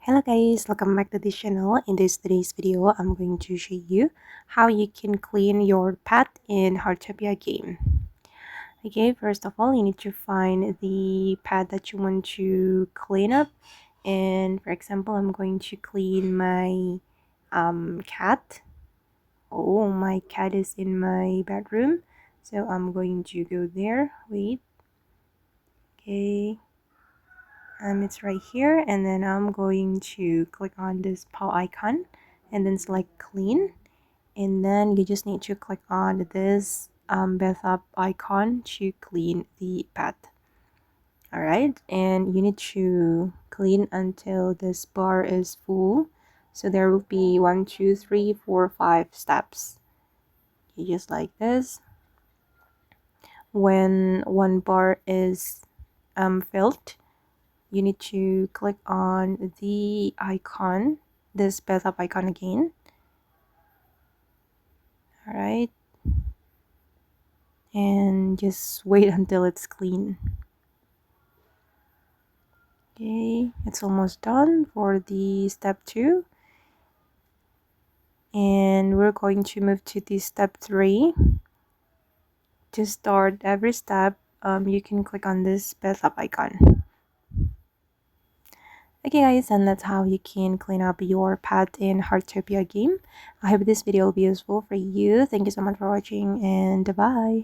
Hello guys, welcome back to this channel. In today's video, I'm going to show you how you can clean your pet in Heartopia game. Okay, first of all, you need to find the pet that you want to clean up. And for example, I'm going to clean my cat. Oh, my cat is in my bedroom. So I'm going to go there. Wait. Okay. It's right here, and then I'm going to click on this paw icon and then select clean, and then you just need to click on this BeUp icon to clean the pet. All right, and you need to clean until this bar is full, so there will be 1 2 3 4 5 steps. You just like this. When one bar is filled, you need to click on the icon, this BeUp icon again. All right, and just wait until it's clean. Okay, it's almost done for the step 2, and we're going to move to the step 3. To start every step, you can click on this BeUp icon. Okay guys, and that's how you can clean up your pet in Heartopia game. I hope this video will be useful for you. Thank you so much for watching, and bye.